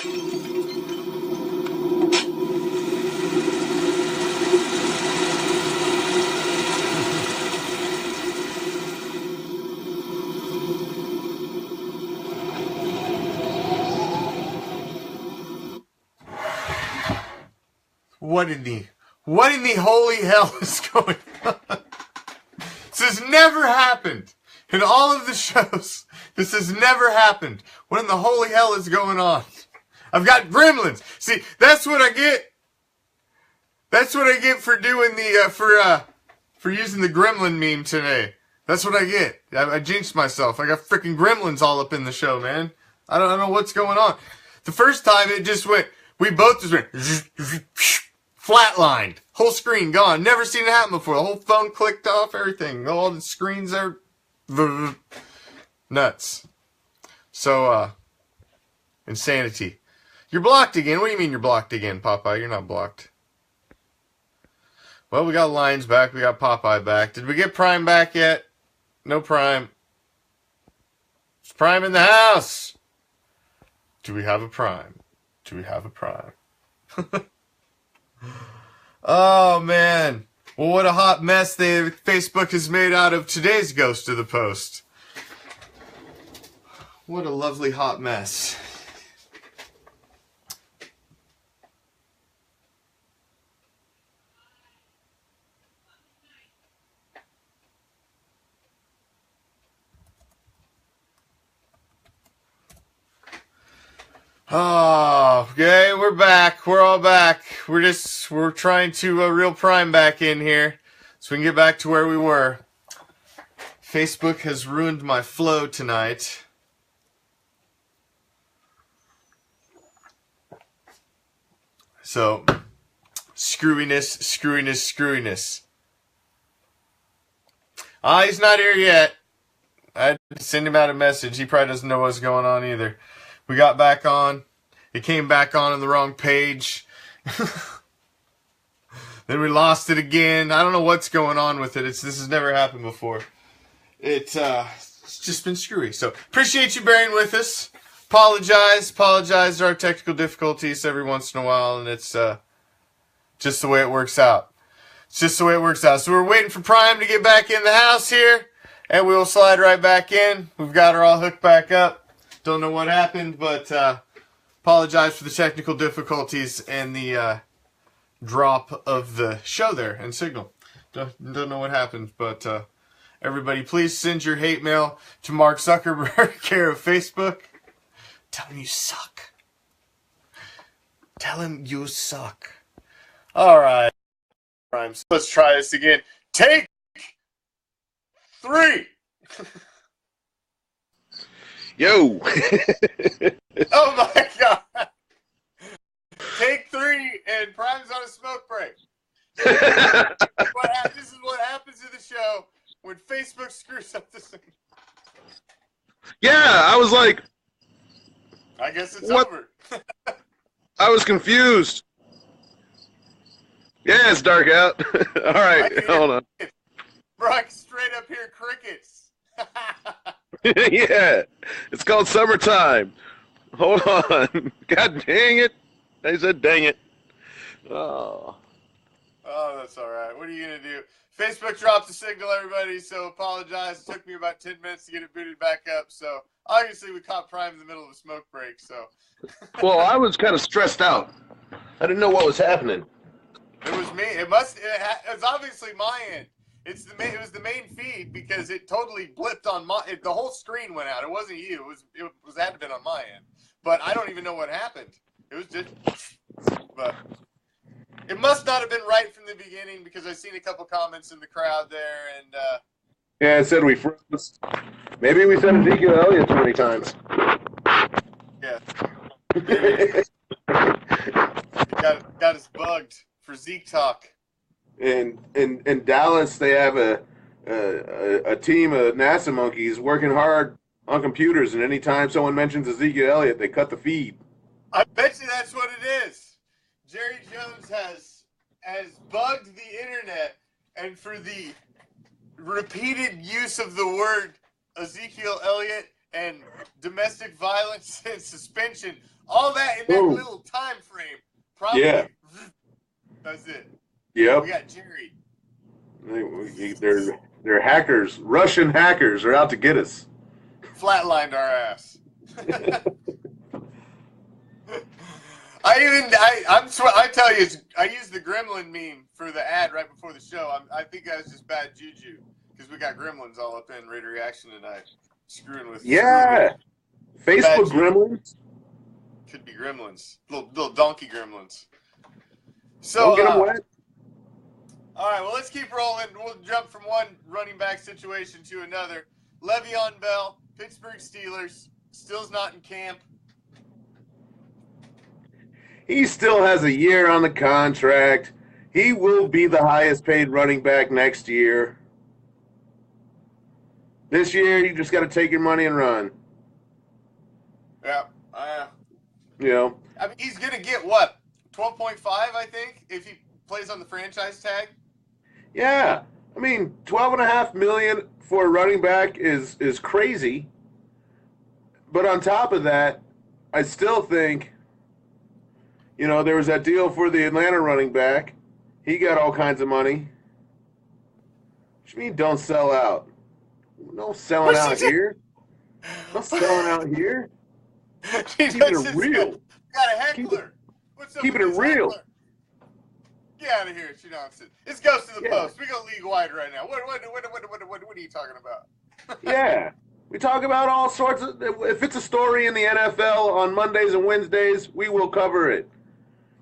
What in the holy hell is going on? This has never happened. In all of the shows, this has never happened. What in the holy hell is going on? I've got gremlins. See, that's what I get. That's what I get for doing the, for using the gremlin meme today. That's what I get. I jinxed myself. I got freaking gremlins all up in the show, man. I don't know what's going on. The first time it just went, we both just went, flatlined. Whole screen gone. Never seen it happen before. The whole phone clicked off, everything. All the screens are nuts. So, insanity. You're blocked again. What do you mean you're blocked again, Popeye? You're not blocked. Well, we got Lions back. We got Popeye back. Did we get Prime back yet? No Prime. Is Prime in the house? Do we have a Prime? Do we have a Prime? Oh, man. Well, what a hot mess Facebook has made out of today's Ghost of the Post. What a lovely hot mess. Oh, okay, we're back. We're all back. We're trying to reel Prime back in here so we can get back to where we were. Facebook has ruined my flow tonight. So, screwiness. Ah, he's not here yet. I had to send him out a message. He probably doesn't know what's going on either. We got back on. It came back on the wrong page. Then we lost it again. I don't know what's going on with it. This has never happened before. It's just been screwy. So appreciate you bearing with us. Apologize. There are technical difficulties every once in a while, and it's just the way it works out. So we're waiting for Prime to get back in the house here, and we'll slide right back in. We've got her all hooked back up. Don't know what happened, but apologize for the technical difficulties and the drop of the show there and signal. Don't know what happened, but everybody, please send your hate mail to Mark Zuckerberg, care of Facebook. Tell him you suck. Tell him you suck. All right, let's try this again. Take 3. Yo! Oh my God! Take 3, and Prime's on a smoke break. This is what happens to the show when Facebook screws up the signal. Yeah, I was like... I guess it's what? over. I was confused. Yeah, it's dark out. All right, hold on. Brock, straight up here, crickets. Yeah, it's called summertime. Hold on. God dang it. I said dang it. Oh, that's all right. What are you going to do? Facebook dropped the signal, everybody, so apologize. It took me about 10 minutes to get it booted back up, so obviously we caught Prime in the middle of a smoke break, so. Well, I was kind of stressed out. I didn't know what was happening. It was me. It was obviously my end. It was the main feed because it totally blipped on the whole screen went out. It wasn't you. It had to have been on my end. But I don't even know what happened. It was just, but it must not have been right from the beginning because I seen a couple comments in the crowd there and. Yeah, it said we froze. Maybe we said Ezekiel Elliott too many times. Yeah. got us bugged for Zeke talk. In Dallas, they have a team of NASA monkeys working hard on computers, and anytime someone mentions Ezekiel Elliott, they cut the feed. I bet you that's what it is. Jerry Jones has bugged the internet, and for the repeated use of the word Ezekiel Elliott and domestic violence and suspension All that in that little time frame. Probably. Yeah. That's it. Yep. We got Jerry. They're hackers. Russian hackers are out to get us. Flatlined our ass. I tell you, I used the gremlin meme for the ad right before the show. I think that was just bad juju because we got gremlins all up in Raider Reaction tonight, screwing with. Yeah, Facebook gremlins. Could be gremlins, little donkey gremlins. So don't get them wet. All right, well, let's keep rolling. We'll jump from one running back situation to another. Le'Veon Bell, Pittsburgh Steelers, still's not in camp. He still has a year on the contract. He will be the highest paid running back next year. This year, you just got to take your money and run. Yeah. You know. I mean, he's going to get what? 12.5, I think, if he plays on the franchise tag? Yeah. I mean, $12.5 million for a running back is crazy. But on top of that, I still think, you know, there was that deal for the Atlanta running back. He got all kinds of money. What you mean don't sell out? No selling out here. No selling out here. Keeping it real. Got a heckler. What's up keeping it real. Heckler? Get out of here, it's nonsense. This goes to the post. We go league wide right now. What are you talking about? Yeah. We talk about all sorts of. If it's a story in the NFL on Mondays and Wednesdays, we will cover it.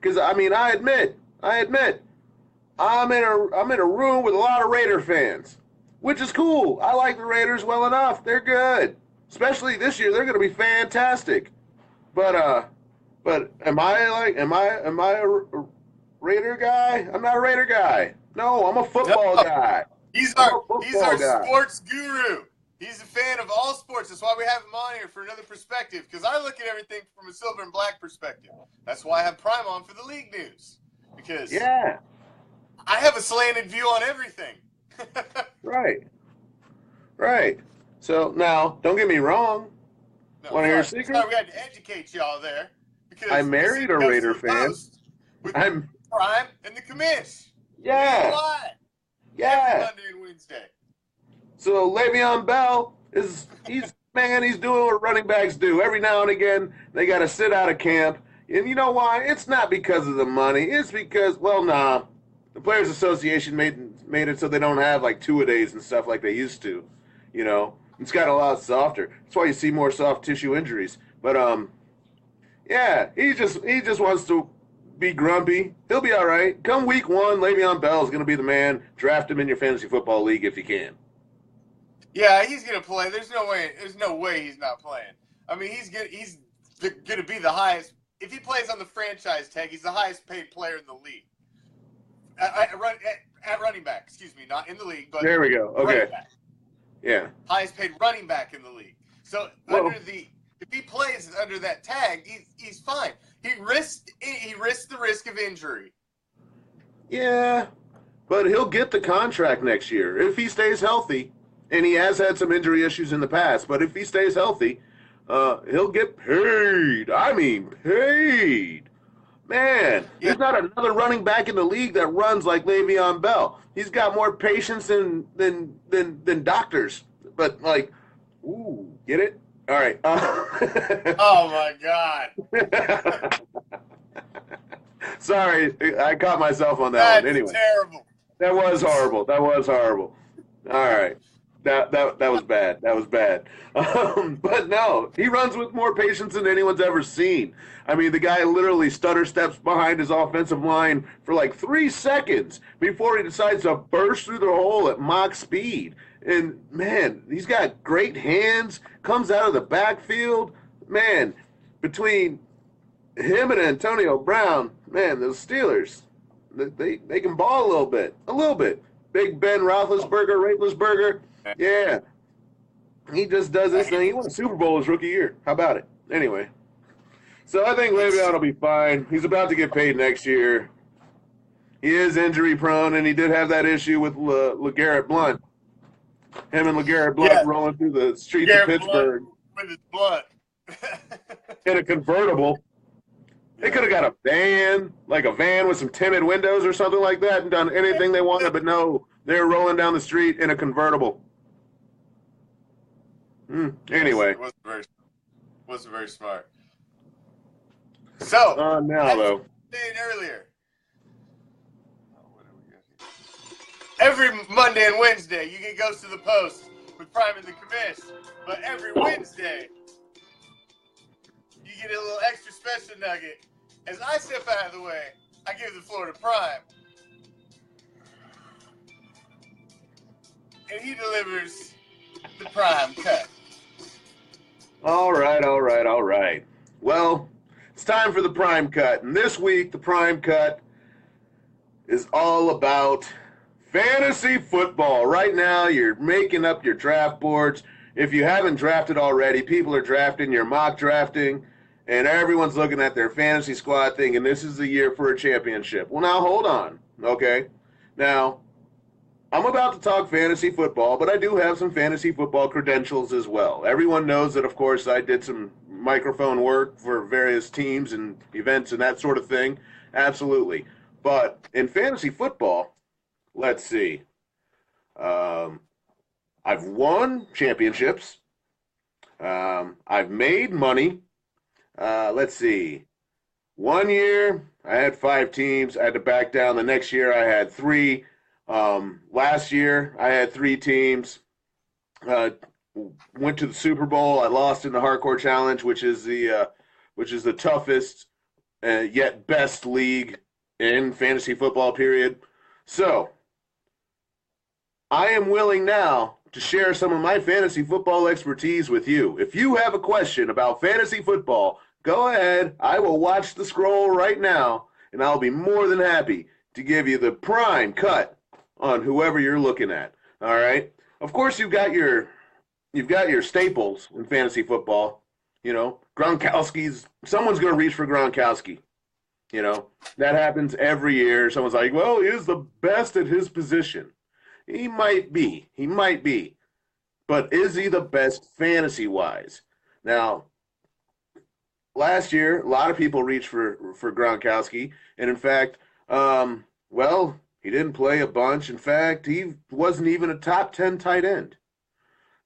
Because I mean, I admit, I'm in a room with a lot of Raider fans, which is cool. I like the Raiders well enough. They're good, especially this year. They're going to be fantastic. But am I a Raider guy? I'm not a Raider guy. No, I'm a football guy. He's our sports guru. He's a fan of all sports. That's why we have him on here for another perspective. Because I look at everything from a silver and black perspective. That's why I have Prime on for the league news. Because I have a slanted view on everything. Right. So now, don't get me wrong. Want to hear a secret? Sorry, we had to educate y'all there. Because I married a Raider fan. I'm Prime and the Commish. Yeah. Every Monday and Wednesday. So Le'Veon Bell he's doing what running backs do. Every now and again, they got to sit out of camp. And you know why? It's not because of the money. It's because, the Players Association made it so they don't have like two-a-days and stuff like they used to. You know, it's got a lot softer. That's why you see more soft tissue injuries. But he just wants to be grumpy. He'll be all right. Come week 1, Le'Veon Bell is going to be the man. Draft him in your fantasy football league if you can. Yeah, he's gonna play. There's no way he's not playing. I mean, he's gonna be the highest. If he plays on the franchise tag, he's the highest paid player in the league. At running back, excuse me, not in the league, but there we go. Okay. Yeah. Highest paid running back in the league. So if he plays under that tag, he's fine. He risked the risk of injury. Yeah, but he'll get the contract next year if he stays healthy. And he has had some injury issues in the past, but if he stays healthy, he'll get paid. I mean, paid. Man, there's not another running back in the league that runs like Le'Veon Bell. He's got more patience than doctors. But get it? All right. Oh my God. Sorry, I caught myself on that one. Anyway, terrible. That was horrible. All right. That was bad. That was bad. But no, he runs with more patience than anyone's ever seen. I mean, the guy literally stutter steps behind his offensive line for like 3 seconds before he decides to burst through the hole at mock speed. And, man, he's got great hands, comes out of the backfield. Man, between him and Antonio Brown, man, those Steelers, they can ball a little bit. Big Ben Roethlisberger. Yeah. He just does this thing. He won a Super Bowl his rookie year. How about it? Anyway. So I think Le'Veon will be fine. He's about to get paid next year. He is injury prone, and he did have that issue with LeGarrette Blount. Him and LeGarrette Blount rolling through the streets of Pittsburgh. With his blood. In a convertible. They could have got a van, like a van with some tinted windows or something like that, and done anything they wanted, but no, they're rolling down the street in a convertible. Anyway. It wasn't very smart. So, now, though. Saying earlier, every Monday and Wednesday, you get Ghost to the Post with Prime and the Commish. But every Wednesday, you get a little extra special nugget. As I step out of the way, I give the floor to Prime. And he delivers the Prime Cut. All right. Well, it's time for the Prime Cut. And this week, the Prime Cut is all about fantasy football. Right now, you're making up your draft boards. If you haven't drafted already, people are drafting, you're mock drafting, and everyone's looking at their fantasy squad thinking this is the year for a championship. Well, now, hold on, okay? Now, I'm about to talk fantasy football, but I do have some fantasy football credentials as well. Everyone knows that, of course, I did some microphone work for various teams and events and that sort of thing. Absolutely. But in fantasy football, let's see. I've won championships. I've made money. Let's see. 1 year, I had 5 teams. I had to back down. The next year, I had 3. Last year, I had 3 teams. Went to the Super Bowl. I lost in the Hardcore Challenge, which is the toughest yet best league in fantasy football, period. So, I am willing now to share some of my fantasy football expertise with you. If you have a question about fantasy football, go ahead. I will watch the scroll right now, and I'll be more than happy to give you the prime cut on whoever you're looking at. All right? Of course, you've got your staples in fantasy football. You know, Gronkowski's, someone's going to reach for Gronkowski. You know, that happens every year. Someone's like, well, he is the best at his position. He might be. But is he the best fantasy-wise? Now, last year, a lot of people reached for Gronkowski. And, in fact, well, he didn't play a bunch. In fact, he wasn't even a top 10 tight end.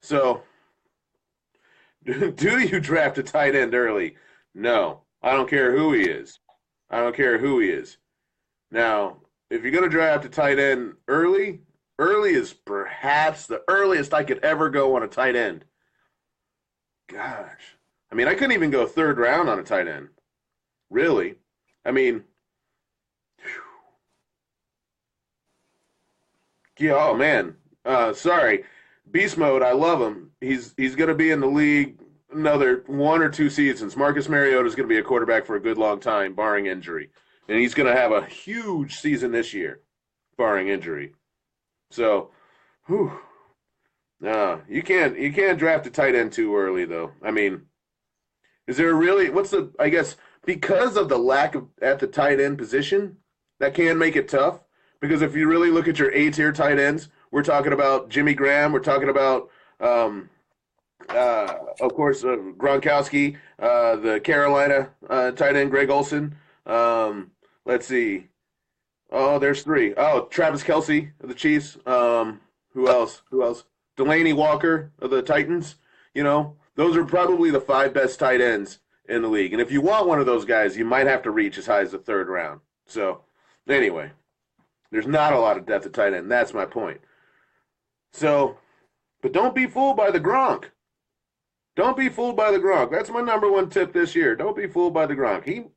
So, do you draft a tight end early? No. I don't care who he is. Now, if you're going to draft a tight end early is perhaps the earliest I could ever go on a tight end. Gosh. I mean, I couldn't even go 3rd round on a tight end. Really. I mean, yeah, oh, man. Sorry. Beast Mode, I love him. He's going to be in the league another 1 or 2 seasons. Marcus Mariota is going to be a quarterback for a good long time, barring injury. And he's going to have a huge season this year, barring injury. So, you can't draft a tight end too early, though. I mean, is there really, I guess, because of the lack of at the tight end position, that can make it tough. Because if you really look at your A-tier tight ends, we're talking about Jimmy Graham, we're talking about, of course, Gronkowski, the Carolina tight end, Greg Olsen. Let's see. Oh, there's 3. Oh, Travis Kelce of the Chiefs. Who else? Delaney Walker of the Titans. You know, those are probably the 5 best tight ends in the league. And if you want one of those guys, you might have to reach as high as the 3rd round. So, anyway, there's not a lot of depth at tight end. That's my point. So, but don't be fooled by the Gronk. That's my number 1 tip this year. Don't be fooled by the Gronk.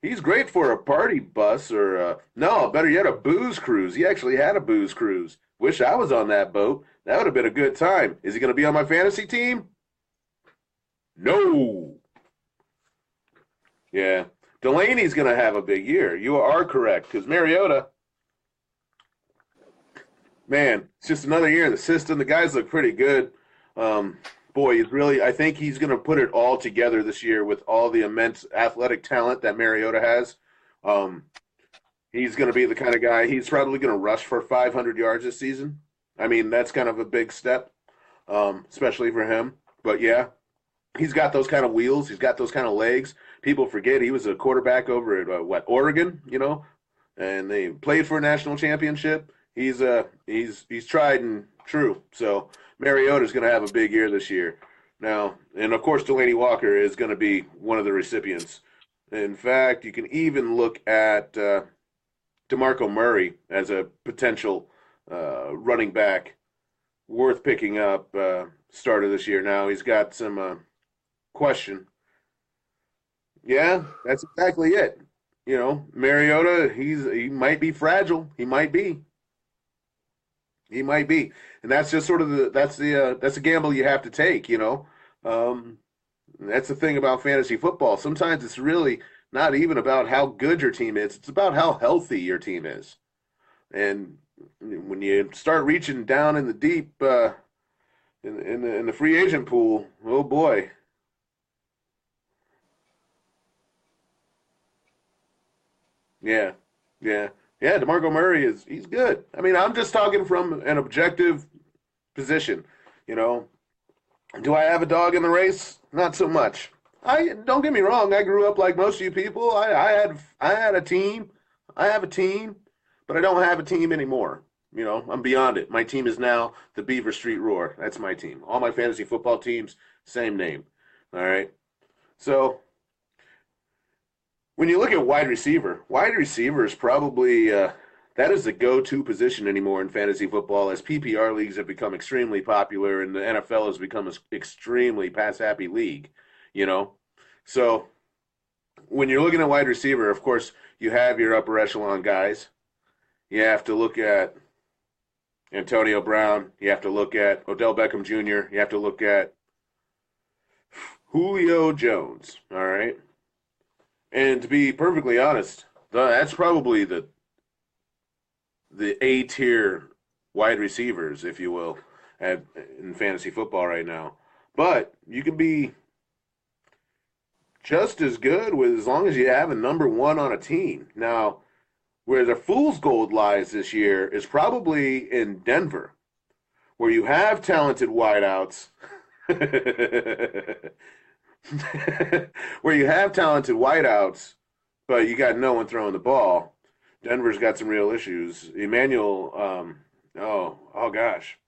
He's great for a party bus or, better yet, a booze cruise. He actually had a booze cruise. Wish I was on that boat. That would have been a good time. Is he going to be on my fantasy team? No. Yeah. Delaney's going to have a big year. You are correct, because Mariota, man, it's just another year in the system. The guys look pretty good. Boy, I think he's going to put it all together this year with all the immense athletic talent that Mariota has. He's going to be the kind of guy, he's probably going to rush for 500 yards this season. I mean, that's kind of a big step, especially for him. But, yeah, he's got those kind of wheels. He's got those kind of legs. People forget he was a quarterback over at Oregon, and they played for a national championship. He's tried and true. So Mariota's going to have a big year this year. Now, and of course, Delaney Walker is going to be one of the recipients. In fact, you can even look at DeMarco Murray as a potential running back worth picking up start of this year. Now he's got some question. Yeah, that's exactly it. Mariota, he might be fragile. He might be. And that's just sort of that's a gamble you have to take. That's the thing about fantasy football. Sometimes it's really not even about how good your team is. It's about how healthy your team is. And when you start reaching down in the deep in the free agent pool, oh boy. Yeah. DeMarco Murray he's good. I mean, I'm just talking from an objective position. Do I have a dog in the race? Not so much. I don't get me wrong. I grew up like most of you people. I had a team. I have a team, but I don't have a team anymore. I'm beyond it. My team is now the Beaver Street Roar. That's my team. All my fantasy football teams, same name. All right. So when you look at wide receiver is probably that is the go-to position anymore in fantasy football, as PPR leagues have become extremely popular and the NFL has become an extremely pass-happy league. So when you're looking at wide receiver, of course, you have your upper echelon guys. You have to look at Antonio Brown. You have to look at Odell Beckham Jr. You have to look at Julio Jones. All right. And to be perfectly honest, that's probably the A-tier wide receivers, if you will, in fantasy football right now. But you can be just as good as long as you have a number one on a team. Now, where the fool's gold lies this year is probably in Denver, where you have talented wideouts. Where you have talented wideouts, but you got no one throwing the ball. Denver's got some real issues. Emmanuel, oh gosh,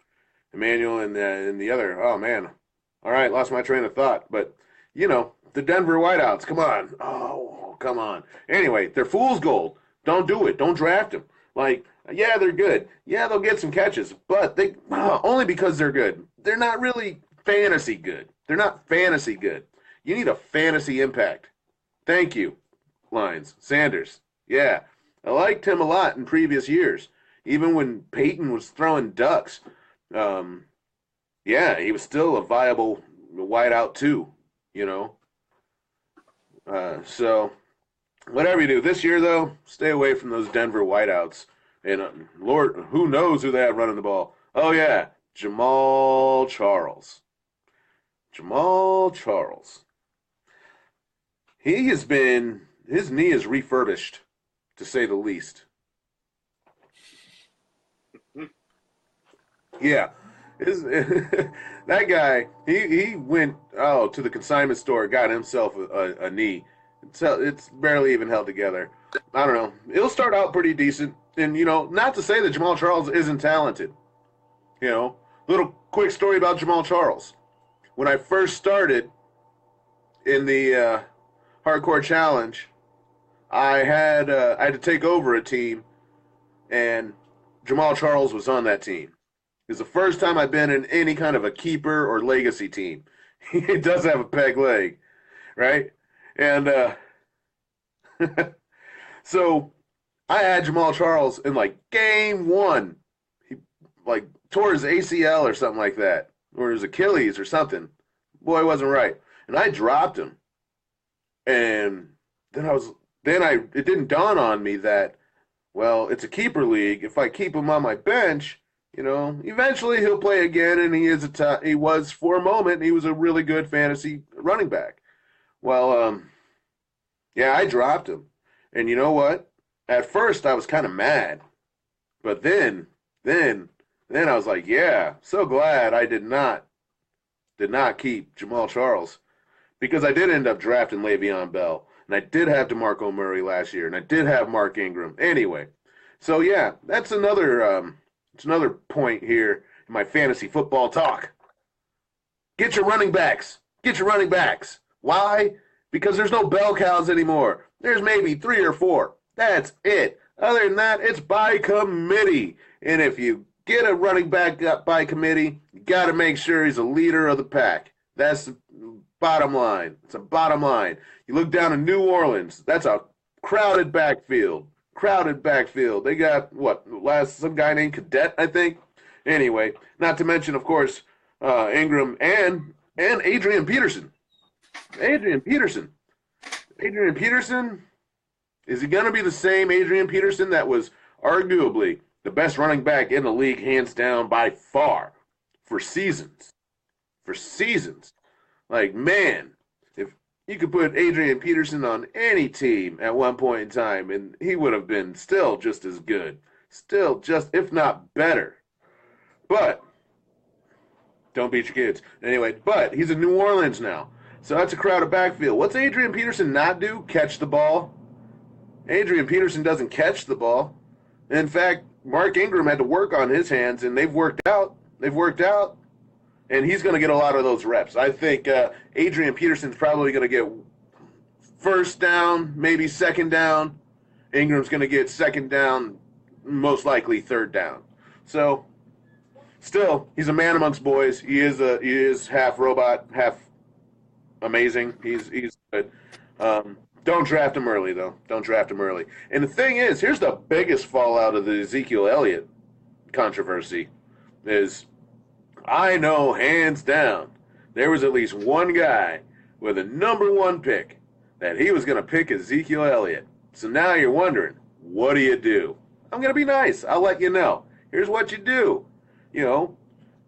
Emmanuel and the other. Oh man, all right, lost my train of thought. But the Denver wideouts. Come on, oh come on. Anyway, they're fool's gold. Don't do it. Don't draft them. Yeah, they're good. Yeah, they'll get some catches, but they only because they're good. They're not really fantasy good. They're not fantasy good. You need a fantasy impact. Thank you, Lines. Sanders. Yeah, I liked him a lot in previous years. Even when Peyton was throwing ducks, he was still a viable wideout too, So whatever you do. This year, though, stay away from those Denver wideouts. And Lord, who knows who they have running the ball. Oh, yeah, Jamal Charles. His knee is refurbished, to say the least. Yeah. That guy, he went to the consignment store, got himself a knee. It's barely even held together. I don't know. It'll start out pretty decent. And, not to say that Jamal Charles isn't talented. Little quick story about Jamal Charles. When I first started in the Hardcore Challenge, I had to take over a team, and Jamal Charles was on that team. It's the first time I've been in any kind of a keeper or legacy team. He does have a peg leg, right? And so I had Jamal Charles in game one. He tore his ACL or something like that, or his Achilles or something. Boy, wasn't right. And I dropped him. And then it didn't dawn on me that, well, it's a keeper league. If I keep him on my bench, eventually he'll play again, and he was for a moment, he was a really good fantasy running back. Well, I dropped him. And you know what? At first I was kind of mad. But then I was like, yeah, so glad I did not keep Jamal Charles, because I did end up drafting Le'Veon Bell, and I did have DeMarco Murray last year, and I did have Mark Ingram. Anyway, so yeah, that's another point here in my fantasy football talk. Get your running backs. Get your running backs. Why? Because there's no bell cows anymore. There's maybe 3 or 4. That's it. Other than that, it's by committee. And if you get a running back up by committee, you got to make sure he's a leader of the pack. That's the bottom line. It's a bottom line. You look down in New Orleans, that's a crowded backfield. Crowded backfield. They got, some guy named Cadet, I think. Anyway, not to mention, of course, Ingram and Adrian Peterson. Adrian Peterson, is he going to be the same Adrian Peterson that was arguably the best running back in the league, hands down, by far, for seasons? For seasons. Like, man, if you could put Adrian Peterson on any team at one point in time, and he would have been still just as good. Still just, if not better. But, don't beat your kids. Anyway, but he's in New Orleans now. So that's a crowded backfield. What's Adrian Peterson not do? Catch the ball. Adrian Peterson doesn't catch the ball. In fact, Mark Ingram had to work on his hands, and they've worked out. And he's going to get a lot of those reps. I think Adrian Peterson's probably going to get first down, maybe second down. Ingram's going to get second down, most likely third down. So, still, he's a man amongst boys. He is half robot, half amazing. He's good. Don't draft him early, though. Don't draft him early. And the thing is, here's the biggest fallout of the Ezekiel Elliott controversy is, I know hands down there was at least one guy with a number 1 pick that he was going to pick Ezekiel Elliott. So now you're wondering, what do? I'm going to be nice. I'll let you know. Here's what you do. You know,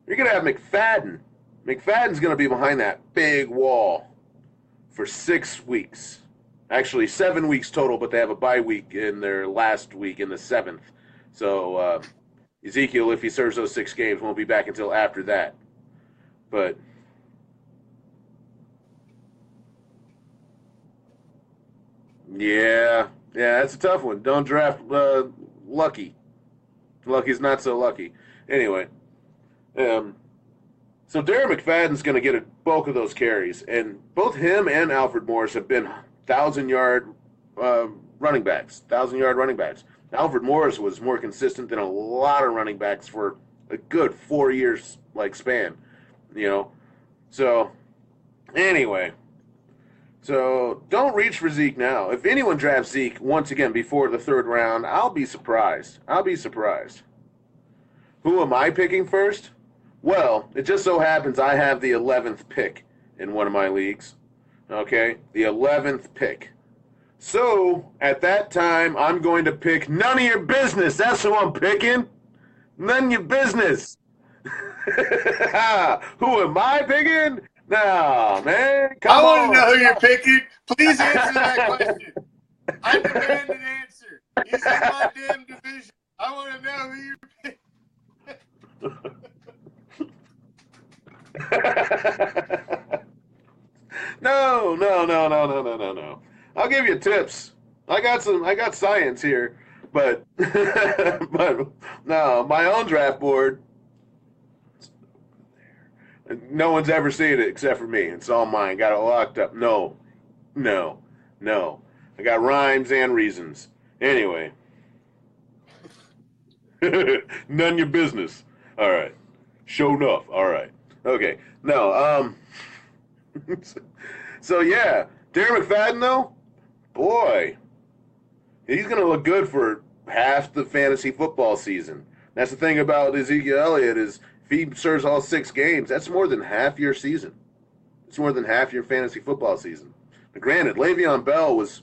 you're going to have McFadden. McFadden's going to be behind that big wall for 6 weeks. Actually, 7 weeks total, but they have a bye week in their last week in the 7th. So Ezekiel, if he serves those 6 games, won't be back until after that. But yeah, that's a tough one. Don't draft Lucky. Lucky's not so lucky. Anyway, so Darren McFadden's going to get a bulk of those carries, and both him and Alfred Morris have been 1,000-yard running backs. 1,000-yard running backs. Alfred Morris was more consistent than a lot of running backs for a good 4 years span, you know. So anyway, so don't reach for Zeke now. If anyone drafts Zeke once again before the 3rd round, I'll be surprised. Who am I picking first? Well, it just so happens I have the 11th pick in one of my leagues. Okay, the 11th pick. So, at that time, I'm going to pick none of your business. That's who I'm picking. None of your business. Who am I picking? No, man. I want to know who you're picking. Please answer that question. I demand an answer. He's in my damn division. I want to know who you're picking. No. I'll give you tips. I got science here, but no, my own draft board. No one's ever seen it except for me. It's all mine. Got it locked up. No. I got rhymes and reasons. Anyway. None your business. All right. Show enough. All right. Okay. No. So yeah, Darren McFadden though, boy, he's gonna look good for half the fantasy football season. That's the thing about Ezekiel Elliott is if he serves all 6 games, that's more than half your season. It's more than half your fantasy football season. Now, granted, Le'Veon Bell was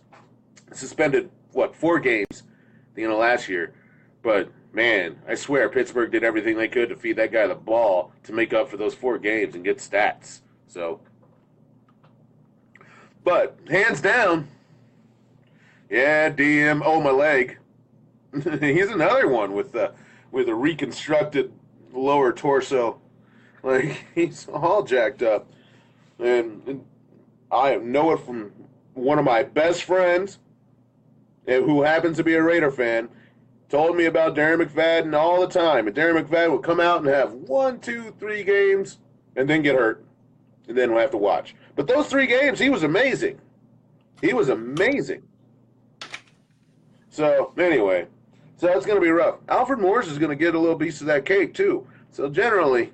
suspended 4 games at the end of last year, but man, I swear Pittsburgh did everything they could to feed that guy the ball to make up for those 4 games and get stats. So, but hands down, yeah, DM. Oh, my leg. He's another one with a reconstructed lower torso. Like he's all jacked up, and I know it from one of my best friends, who happens to be a Raider fan, told me about Darren McFadden all the time. And Darren McFadden would come out and have 1, 2, 3 games and then get hurt. And then we'll have to watch. But those 3 games, he was amazing. He was amazing. So, anyway, so it's going to be rough. Alfred Morris is going to get a little piece of that cake, too. So, generally,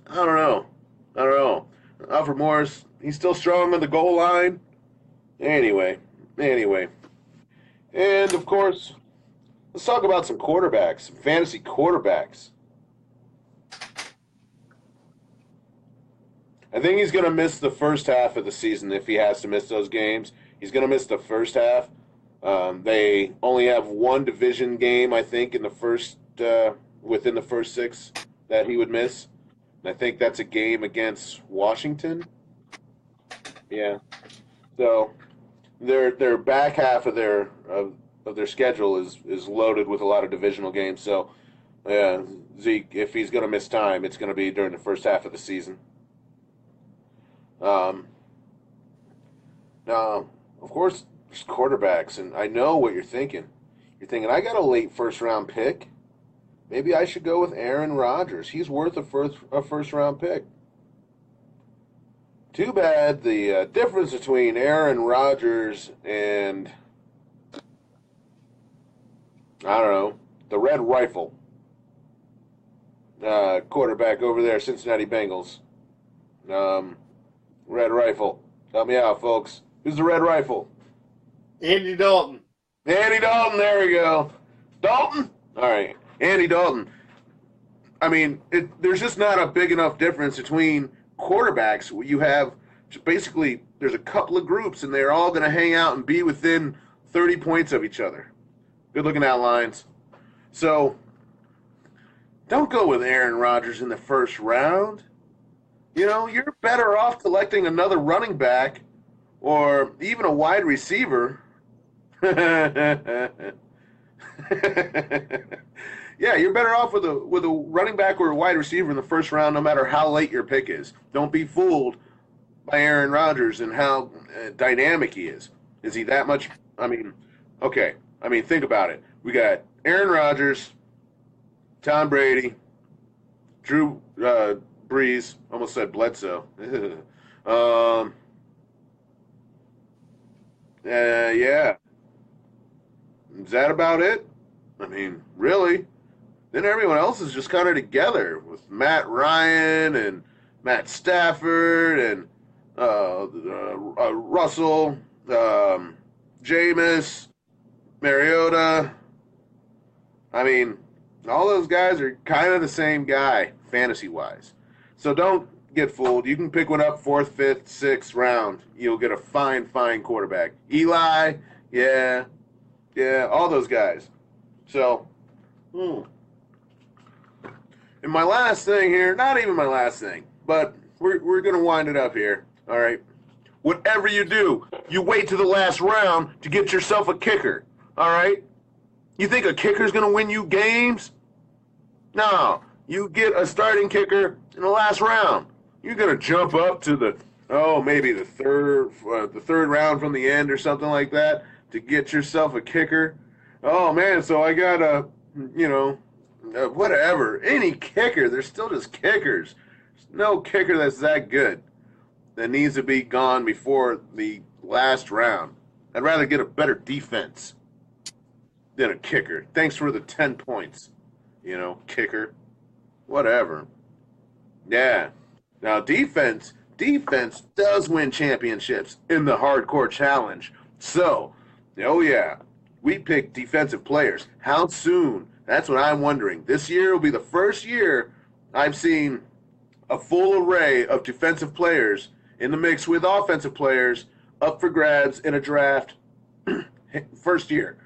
I don't know. Alfred Morris, he's still strong on the goal line. Anyway. And, of course, let's talk about some quarterbacks, some fantasy quarterbacks. I think he's going to miss the first half of the season if he has to miss those games. He's going to miss the first half. They only have one division game, I think, in the first within the first 6 that he would miss. And I think that's a game against Washington. Yeah. So their back half of their schedule is loaded with a lot of divisional games. So Zeke, if he's going to miss time, it's going to be during the first half of the season. Now, of course, there's quarterbacks, and I know what you're thinking. You're thinking, I got a late first-round pick. Maybe I should go with Aaron Rodgers. He's worth a first-round pick. Too bad the difference between Aaron Rodgers and, I don't know, the Red Rifle quarterback over there, Cincinnati Bengals. Red Rifle. Help me out, folks. Who's the Red Rifle? Andy Dalton. Andy Dalton, there we go. Dalton? All right. Andy Dalton. I mean, there's just not a big enough difference between quarterbacks. You have basically, there's a couple of groups, and they're all going to hang out and be within 30 points of each other. Good-looking outlines. So, don't go with Aaron Rodgers in the first round. You know, you're better off collecting another running back or even a wide receiver. Yeah, you're better off with a running back or a wide receiver in the first round, no matter how late your pick is. Don't be fooled by Aaron Rodgers and how dynamic he is. Is he that much? I mean, okay. I mean, think about it. We got Aaron Rodgers, Tom Brady, Drew Brees. Almost said Bledsoe. Yeah. Is that about it? I mean, really? Then everyone else is just kind of together with Matt Ryan and Matt Stafford and Russell, Jameis, Mariota. I mean, all those guys are kind of the same guy, fantasy-wise. So don't get fooled. You can pick one up 4th, 5th, 6th round. You'll get a fine quarterback. Eli, yeah, all those guys. So, and my last thing here, not even my last thing, but we're going to wind it up here, all right? Whatever you do, you wait to the last round to get yourself a kicker, all right? You think a kicker's going to win you games? No, you get a starting kicker in the last round. You're going to jump up to maybe the third round from the end or something like that to get yourself a kicker. Oh, man, so I got whatever. Any kicker, they're still just kickers. There's no kicker that's that good that needs to be gone before the last round. I'd rather get a better defense than a kicker. Thanks for the 10 points, kicker. Whatever. Yeah. Now, defense does win championships in the hardcore challenge. So, oh yeah, we pick defensive players. How soon? That's what I'm wondering. This year will be the first year I've seen a full array of defensive players in the mix with offensive players up for grabs in a draft first year.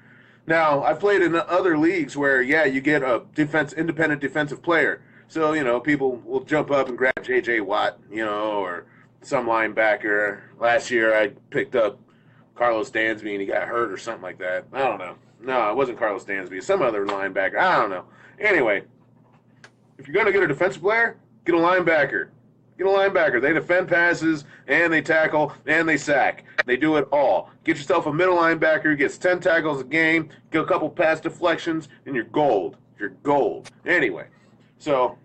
Now, I've played in other leagues where, you get a independent defensive player. So, people will jump up and grab J.J. Watt, or some linebacker. Last year I picked up Carlos Dansby and he got hurt or something like that. I don't know. No, it wasn't Carlos Dansby. Some other linebacker. I don't know. Anyway, if you're going to get a defensive player, get a linebacker. Get a linebacker. They defend passes, and they tackle, and they sack. They do it all. Get yourself a middle linebacker who gets 10 tackles a game, get a couple pass deflections, and you're gold. You're gold. Anyway, so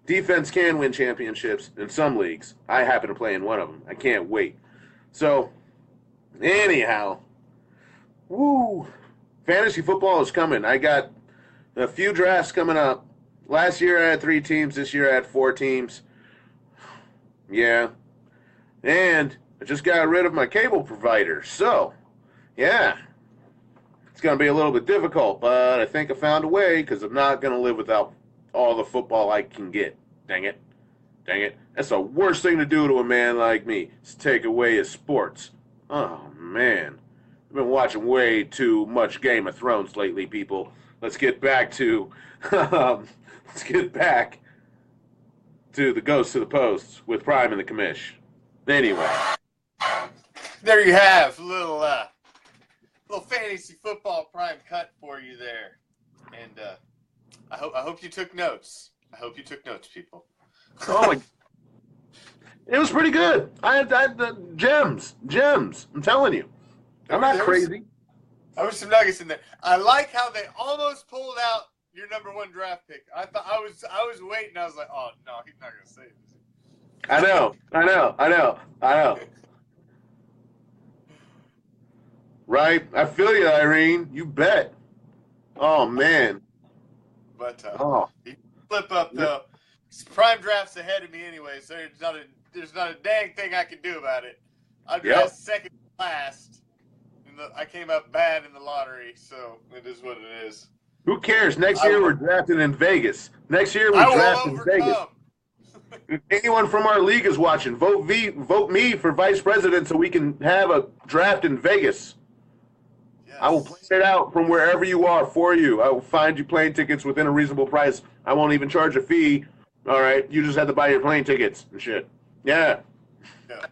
defense can win championships in some leagues. I happen to play in one of them. I can't wait. So, anyhow, woo, fantasy football is coming. I got a few drafts coming up. Last year I had 3 teams. This year I had 4 teams. Yeah. And I just got rid of my cable provider. So, yeah. It's going to be a little bit difficult, but I think I found a way because I'm not going to live without all the football I can get. Dang it. Dang it. That's the worst thing to do to a man like me, is take away his sports. Oh, man. I've been watching way too much Game of Thrones lately, people. Let's get back to the Ghost of the Posts with Prime and the Commish. Anyway. There you have a little fantasy football prime cut for you there. And I hope you took notes. I hope you took notes, people. Oh my! It was pretty good. I had gems. I'm telling you, I'm not crazy. There were some nuggets in there. I like how they almost pulled out your number 1 draft pick. I thought I was waiting. I was like, oh no, he's not gonna say it. I know. Right? I feel you, Irene. You bet. Oh man. But you flip up though. Prime draft's ahead of me anyway, so there's not a dang thing I can do about it. I drafted second last. I came up bad in the lottery, so it is what it is. Who cares? Next year we're drafting in Vegas. Next year we're drafting in Vegas. If anyone from our league is watching, vote me for vice president so we can have a draft in Vegas. Yes. I will plan it out from wherever you are for you. I will find you plane tickets within a reasonable price. I won't even charge a fee. All right, you just have to buy your plane tickets and shit. Yeah. There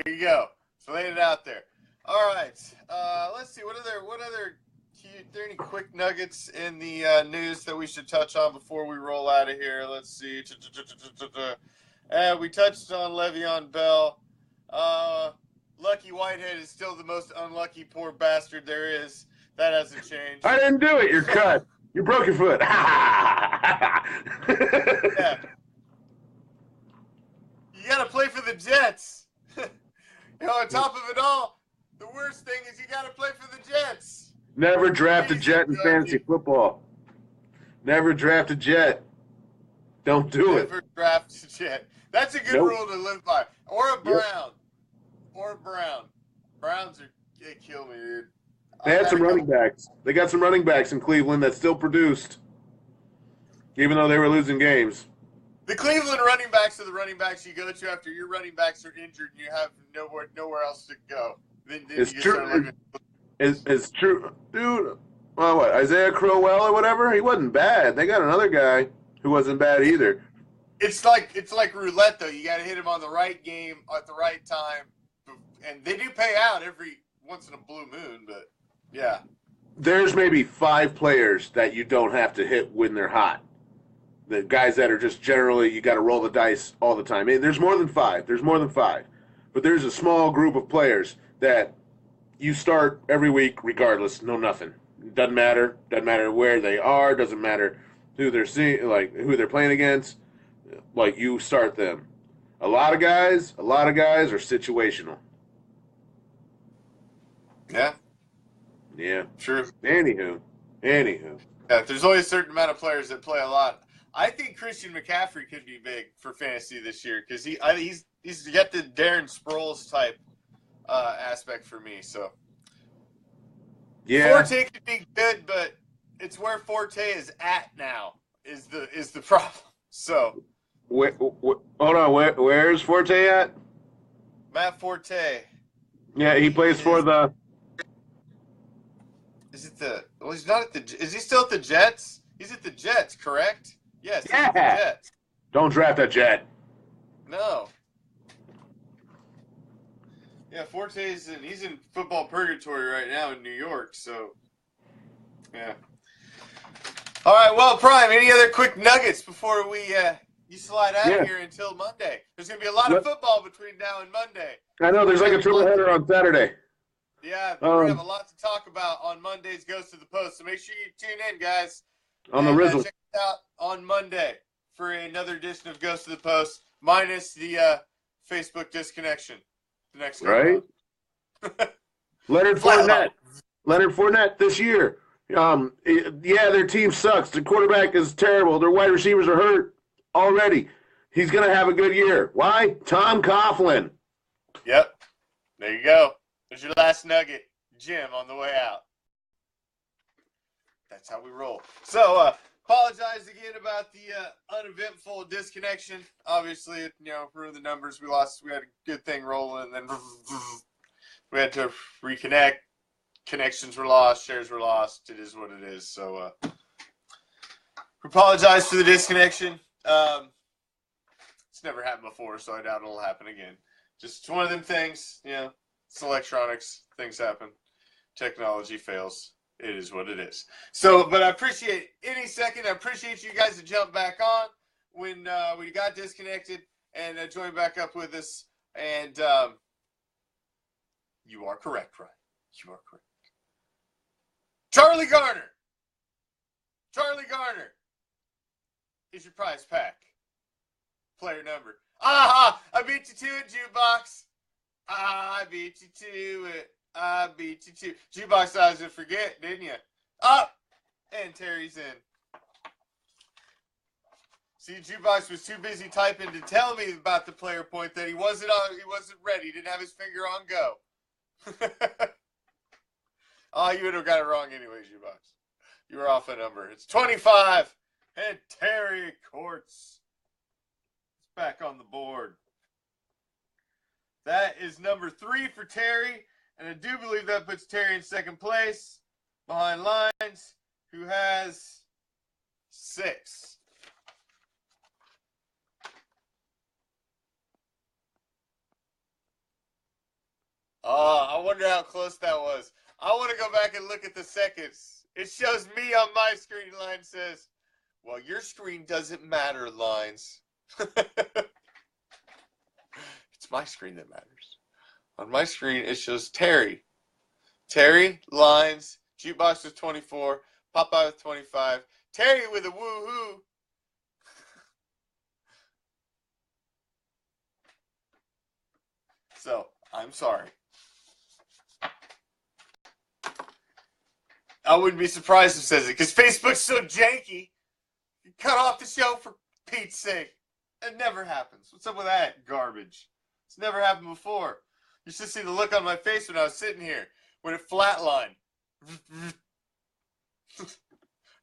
you go. So laying it out there. All right. Let's see. What other? Are there any quick nuggets in the news that we should touch on before we roll out of here? Let's see. We touched on Le'Veon Bell. Lucky Whitehead is still the most unlucky poor bastard there is. That hasn't changed. I didn't do it. You're cut. You broke your foot. Yeah. You got to play for the Jets. On top of it all, the worst thing is you got to play for the Jets. Never draft a Jet in fantasy football. Never draft a Jet. Don't do it. Never draft a Jet. That's a good rule to live by. Or a Brown. Or a Brown. Browns they kill me, dude. They had some running backs. They got some running backs in Cleveland that still produced, even though they were losing games. The Cleveland running backs are the running backs you go to after your running backs are injured and you have nowhere else to go. Then it's true. It's true, dude. Well, what, Isaiah Crowell or whatever? He wasn't bad. They got another guy who wasn't bad either. It's like roulette though. You got to hit him on the right game at the right time, and they do pay out every once in a blue moon. But yeah, there's maybe 5 players that you don't have to hit when they're hot. The guys that are just generally, you got to roll the dice all the time. I mean, there's more than 5. But there's a small group of players that you start every week regardless, no nothing. Doesn't matter. Doesn't matter where they are. Doesn't matter who they're seeing, like who they're playing against. Like you start them. A lot of guys are situational. Yeah. Yeah. True. Anywho. Yeah, there's only a certain amount of players that play a lot. I think Christian McCaffrey could be big for fantasy this year because he's got the Darren Sproles type aspect for me. So yeah, Forte could be good, but it's where Forte is at now is the problem. So hold on, where's Forte at? Matt Forte. Yeah, he plays for the. Is he's not at the. Is he still at the Jets? He's at the Jets, correct? Yes. Yeah. He's at the Jets. Don't draft a Jet. No. Yeah, Forte's he's in football purgatory right now in New York. So, yeah. All right. Well, Prime. Any other quick nuggets before we you slide out of here until Monday. There's going to be a lot of football between now and Monday. I know there's like a triple header on Saturday. Yeah, we're going to have a lot to talk about on Monday's Ghost of the Post. So make sure you tune in, guys. On the Rizzle. Check it out on Monday for another edition of Ghost of the Post, minus the Facebook disconnection. The next right. Leonard Fournette this year. Yeah, their team sucks. The quarterback is terrible. Their wide receivers are hurt already. He's going to have a good year. Why? Tom Coughlin. Yep. There you go. There's your last nugget, Jim, on the way out. That's how we roll. So, apologize again about the uneventful disconnection. Obviously, for the numbers we lost, we had a good thing rolling, and then we had to reconnect. Connections were lost, shares were lost. It is what it is. So, apologize for the disconnection. It's never happened before, so I doubt it'll happen again. Just one of them things, it's electronics. Things happen. Technology fails. It is what it is. So, but I appreciate any second. I appreciate you guys to jump back on when we got disconnected and join back up with us. And you are correct, Ryan. You are correct. Charlie Garner is your prize pack. Player number. Aha! I beat you to it, Jukebox. I beat you to it. I beat you to it. Jukebox I was to forget, didn't you? Up! And Terry's in. See, Jukebox was too busy typing to tell me about the player point that he wasn't ready. He didn't have his finger on go. Oh, you would have got it wrong anyway, Jukebox. You were off a number. It's 25. And Terry Courts is back on the board. That is number 3 for Terry. And I do believe that puts Terry in second place behind Lines, who has 6. Oh, I wonder how close that was. I want to go back and look at the seconds. It shows me on my screen. Line says, well, your screen doesn't matter, Lines. It's my screen that matters. On my screen, it shows Terry. Terry, Lines, Jukebox with 24, Popeye with 25, Terry with a woohoo. So, I'm sorry. I wouldn't be surprised if it says it, because Facebook's so janky. You cut off the show for Pete's sake. It never happens. What's up with that garbage? It's never happened before. You should see the look on my face when I was sitting here, when it flatlined.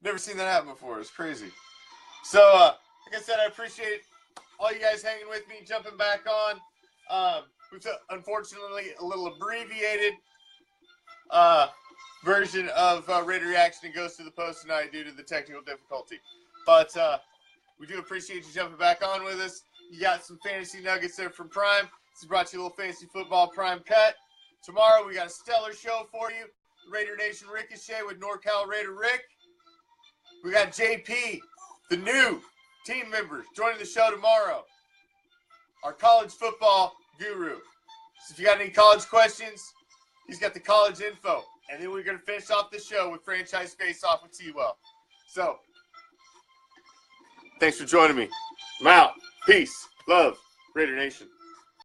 Never seen that happen before. It's crazy. So, like I said, I appreciate all you guys hanging with me, jumping back on. We've unfortunately a little abbreviated version of Raider Reaction and Goes to the Post tonight due to the technical difficulty. But we do appreciate you jumping back on with us. You got some fantasy nuggets there from Prime. This is brought to you a little fantasy football Prime Cut. Tomorrow we got a stellar show for you. Raider Nation Ricochet with NorCal Raider Rick. We got JP, the new team member, joining the show tomorrow. Our college football guru. So if you got any college questions, he's got the college info. And then we're going to finish off the show with Franchise Face-Off with T-Well. So, thanks for joining me. I'm out. Peace. Love. Raider Nation.